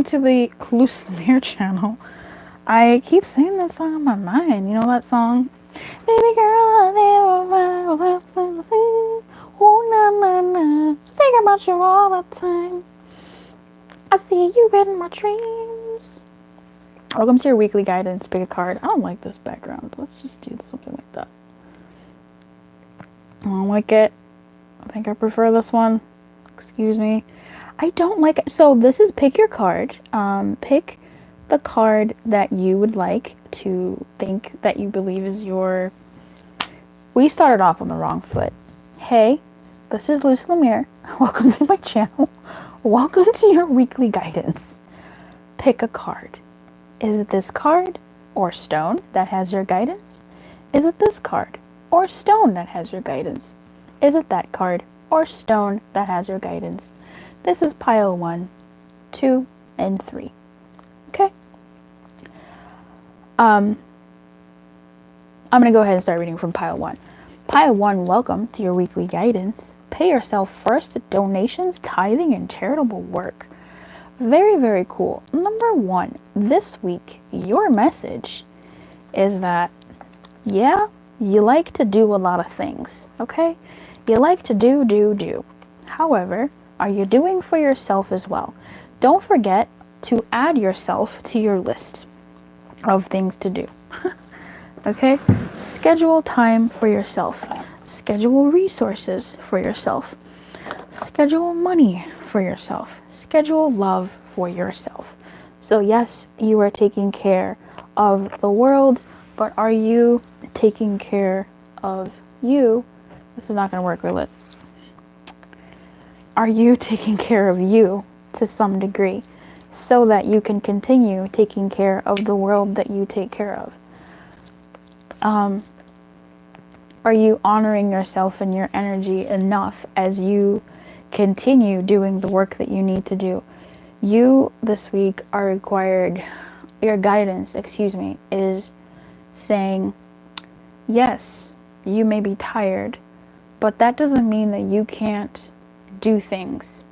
To the Lumiere channel. I keep singing that song in my mind. You know that song? Baby girl, I never oh na na na, think about you all the time. I see you in my dreams. Welcome to your weekly guidance. Pick a card. I don't like this background. Let's just do something like that. I don't like it. I think I prefer this one. Excuse me. I don't like it. So this is pick your card. Pick the card that you would like to think that you believe is your. We started off on the wrong foot. Hey, this is Lumiere. Welcome to my channel. Welcome to your weekly guidance. Pick a card. Is it this card or stone that has your guidance? Is it this card or stone that has your guidance? Is it that card or stone that has your guidance? This is pile 1, 2, and 3. Okay? I'm going to go ahead and start reading from pile 1. Pile 1, welcome to your weekly guidance. Pay yourself first to donations, tithing, and charitable work. Very, very cool. Number 1, this week, your message is that, yeah, you like to do a lot of things, okay? You like to do. However, are you doing for yourself as well? Don't forget to add yourself to your list of things to do. Okay? Schedule time for yourself. Schedule resources for yourself. Schedule money for yourself. Schedule love for yourself. So yes, you are taking care of the world, but are you taking care of you? This is not going to work, will it? Are you taking care of you to some degree so that you can continue taking care of the world that you take care of? Are you honoring yourself and your energy enough as you continue doing the work that you need to do? You this week are required, your guidance, is saying, yes, you may be tired, but that doesn't mean that you can't do things.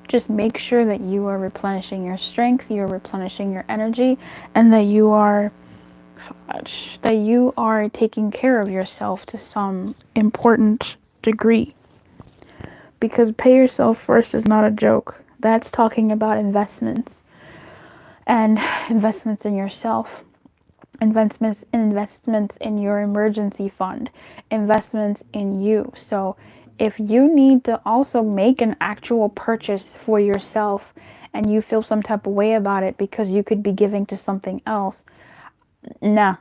Just make sure that you are replenishing your strength, you're replenishing your energy, and that you are taking care of yourself to some important degree. Because pay yourself first is not a joke. That's talking about investments. And investments in yourself. Investments in your emergency fund. Investments in you. So if you need to also make an actual purchase for yourself and you feel some type of way about it because you could be giving to something else, nah,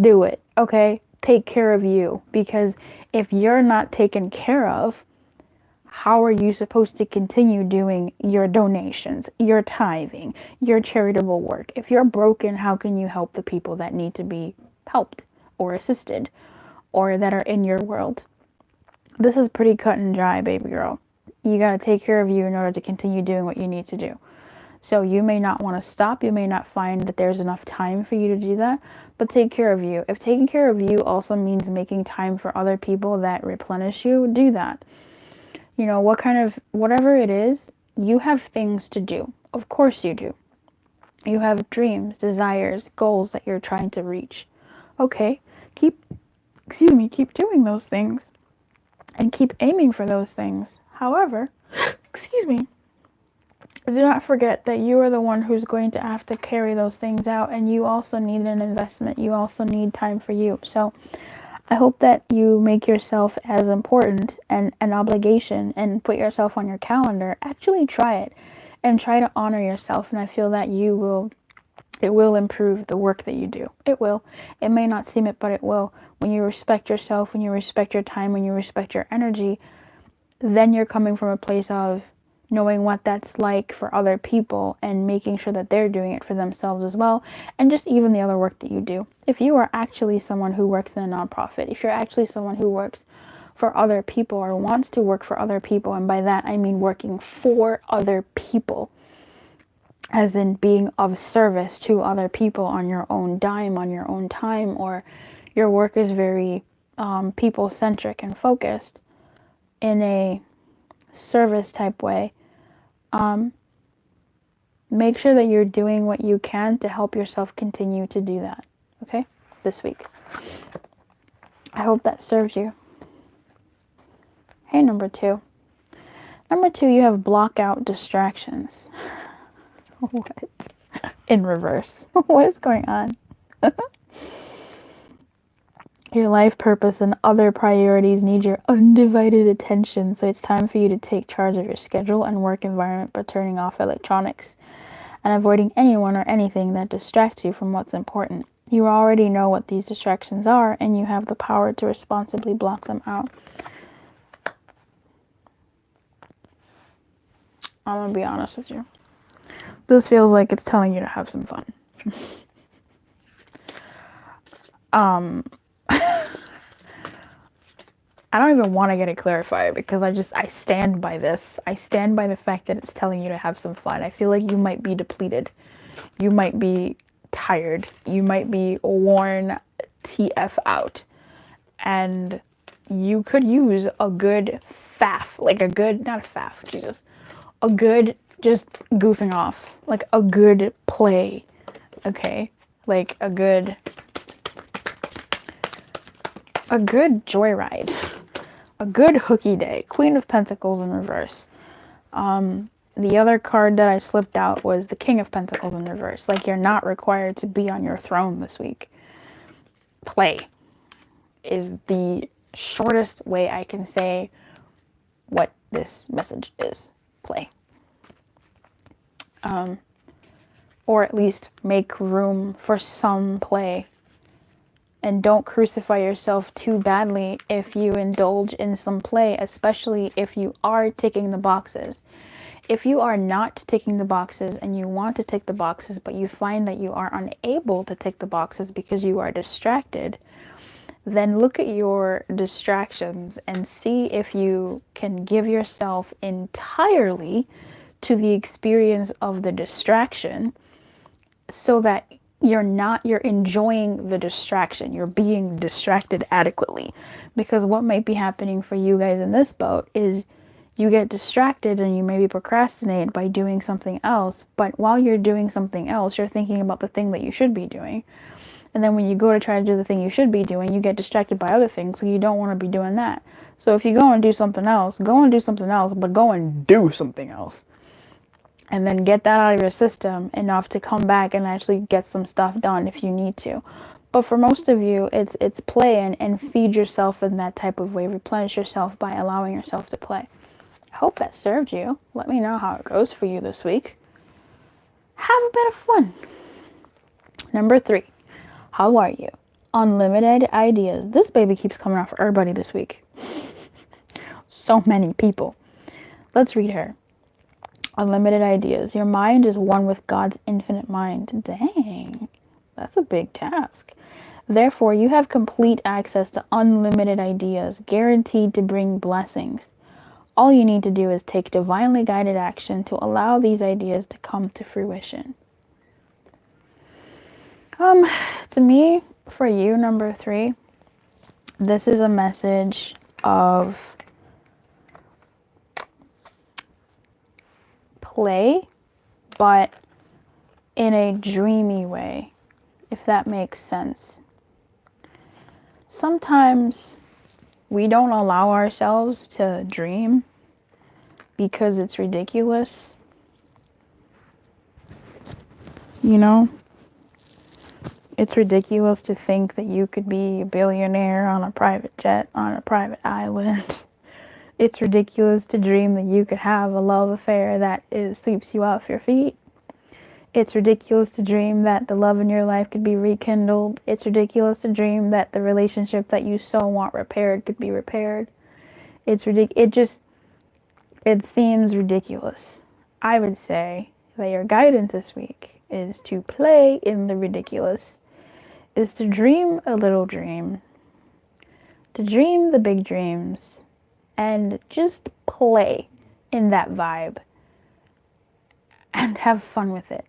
do it, okay? Take care of you, because if you're not taken care of, how are you supposed to continue doing your donations, your tithing, your charitable work? If you're broken, how can you help the people that need to be helped or assisted or that are in your world? This is pretty cut and dry, baby girl. You gotta take care of you in order to continue doing what you need to do. So you may not want to stop. You may not find that there's enough time for you to do that, but take care of you. If taking care of you also means making time for other people that replenish you, do that. You know, whatever it is, you have things to do. Of course you do. You have dreams, desires, goals that you're trying to reach. Okay, keep doing those things and keep aiming for those things. However, do not forget that you are the one who's going to have to carry those things out, and you also need an investment. You also need time for you. So I hope that you make yourself as important and an obligation and put yourself on your calendar. Actually try it and try to honor yourself, and I feel that it will improve the work that you do. It will. It may not seem it, but it will. When you respect yourself, when you respect your time, when you respect your energy, then you're coming from a place of knowing what that's like for other people and making sure that they're doing it for themselves as well, and just even the other work that you do. If you are actually someone who works in a nonprofit, if you're actually someone who works for other people or wants to work for other people, and by that I mean working for other people, as in being of service to other people on your own dime, on your own time, or your work is very people-centric and focused in a service type way, make sure that you're doing what you can to help yourself continue to do that, okay, this week. I hope that serves you. Hey, number 2. Number 2, you have block out distractions. What? In reverse. What is going on? Your life purpose and other priorities need your undivided attention, so it's time for you to take charge of your schedule and work environment by turning off electronics and avoiding anyone or anything that distracts you from what's important. You already know what these distractions are, and you have the power to responsibly block them out. I'm gonna be honest with you. This feels like it's telling you to have some fun. I don't even want to get it clarified because I stand by this. I stand by the fact that it's telling you to have some fun. I feel like you might be depleted. You might be tired. You might be worn TF out. And you could use a good faff. Like a good, not a faff, Jesus. A good just goofing off. Like a good play. Okay? Like a good joyride. A good hooky day. Queen of Pentacles in reverse. The other card that I slipped out was the King of Pentacles in reverse. Like you're not required to be on your throne this week. Play is the shortest way I can say what this message is. Play. Or at least make room for some play. And don't crucify yourself too badly if you indulge in some play, especially if you are ticking the boxes. If you are not ticking the boxes and you want to tick the boxes, but you find that you are unable to tick the boxes because you are distracted, then look at your distractions and see if you can give yourself entirely to the experience of the distraction so that you're enjoying the distraction. You're being distracted adequately. Because what might be happening for you guys in this boat is you get distracted and you maybe procrastinate by doing something else. But while you're doing something else, you're thinking about the thing that you should be doing. And then when you go to try to do the thing you should be doing, you get distracted by other things. So you don't want to be doing that. So if you go and do something else, but go and do something else. And then get that out of your system enough to come back and actually get some stuff done if you need to. But for most of you, it's play and feed yourself in that type of way. Replenish yourself by allowing yourself to play. I hope that served you. Let me know how it goes for you this week. Have a bit of fun. Number 3. How are you? Unlimited ideas. This baby keeps coming out for everybody this week. So many people. Let's read her. Unlimited ideas. Your mind is one with God's infinite mind. Dang, that's a big task. Therefore, you have complete access to unlimited ideas, guaranteed to bring blessings. All you need to do is take divinely guided action to allow these ideas to come to fruition. To me, for you, number 3, this is a message of play, but in a dreamy way, if that makes sense. Sometimes we don't allow ourselves to dream because it's ridiculous. You know? It's ridiculous to think that you could be a billionaire on a private jet on a private island. It's ridiculous to dream that you could have a love affair that sweeps you off your feet. It's ridiculous to dream that the love in your life could be rekindled. It's ridiculous to dream that the relationship that you so want repaired could be repaired. It's ridiculous. It seems ridiculous. I would say that your guidance this week is to play in the ridiculous, is to dream a little dream, to dream the big dreams, and just play in that vibe and have fun with it.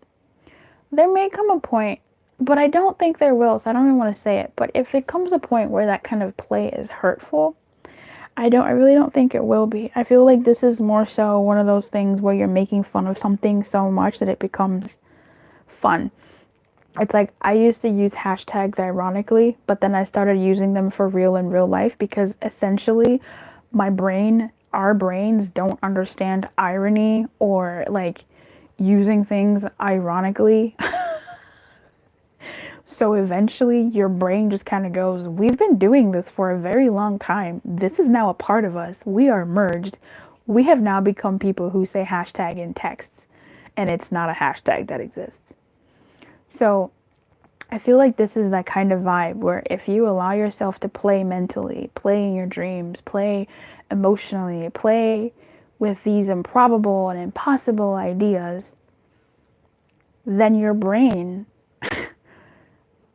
There may come a point, but I don't think there will, so I don't even want to say it, but if it comes a point where that kind of play is hurtful, I really don't think it will be. I feel like this is more so one of those things where you're making fun of something so much that it becomes fun. It's like I used to use hashtags ironically, but then I started using them for real in real life because essentially our brains don't understand irony or like using things ironically. So eventually your brain just kind of goes, we've been doing this for a very long time. This is now a part of us. We are merged. We have now become people who say hashtag in texts, and it's not a hashtag that exists. So I feel like this is that kind of vibe where if you allow yourself to play mentally, play in your dreams, play emotionally, play with these improbable and impossible ideas, then your brain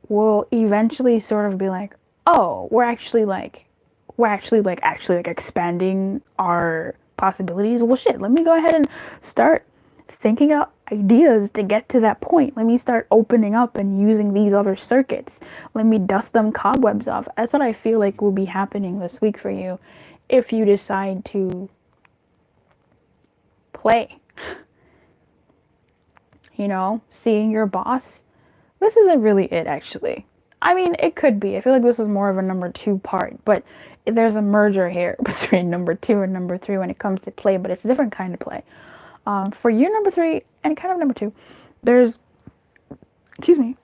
will eventually sort of be like, oh, we're actually like expanding our possibilities. Well, shit, let me go ahead and start thinking out ideas to get to that point. Let me start opening up and using these other circuits. Let me dust them cobwebs off. That's what I feel like will be happening this week for you if you decide to play. You know, seeing your boss. This isn't really it, actually. I mean, it could be. I feel like this is more of a number 2 part, but there's a merger here between number 2 and number 3 when it comes to play, but it's a different kind of play. For year number 3 and kind of number 2, there's, excuse me,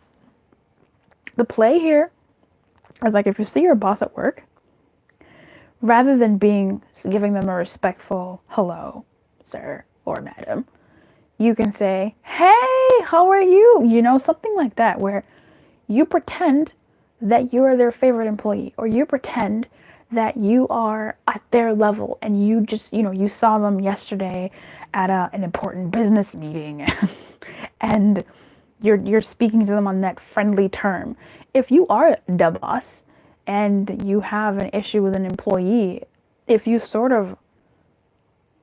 the play here is like if you see your boss at work, rather than giving them a respectful hello, sir or madam, you can say, hey, how are you? You know, something like that, where you pretend that you are their favorite employee, or you pretend that you are at their level and you just, you saw them yesterday at an important business meeting and you're speaking to them on that friendly term. If you are the boss and you have an issue with an employee, if you sort of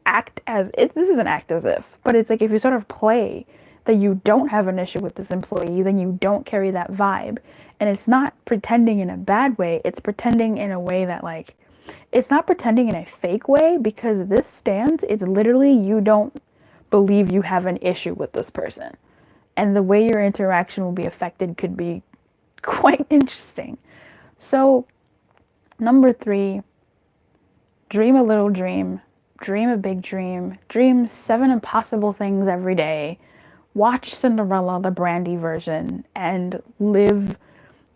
act as if this isn't act as if, but it's like if you sort of play that you don't have an issue with this employee, then you don't carry that vibe. And it's not pretending in a bad way, it's pretending in a way that, like, it's not pretending in a fake way, because this stance is literally you don't believe you have an issue with this person. And the way your interaction will be affected could be quite interesting. So, number 3, dream a little dream. Dream a big dream. Dream 7 impossible things every day. Watch Cinderella, the Brandy version, and live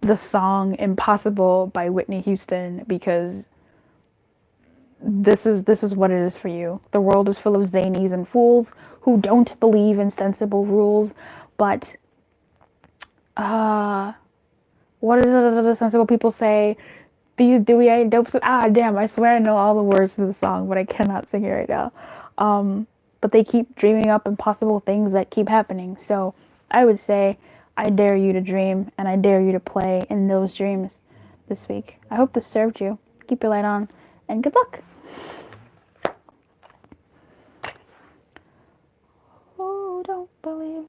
the song Impossible by Whitney Houston, because this is what it is for you. The world is full of zanies and fools who don't believe in sensible rules, but what is it that the sensible people say? These dewy dopes. Damn, I swear I know all the words to the song, but I cannot sing it right now. But they keep dreaming up impossible things that keep happening. So I would say I dare you to dream, and I dare you to play in those dreams this week. I hope this served you. Keep your light on, and good luck. Oh, don't believe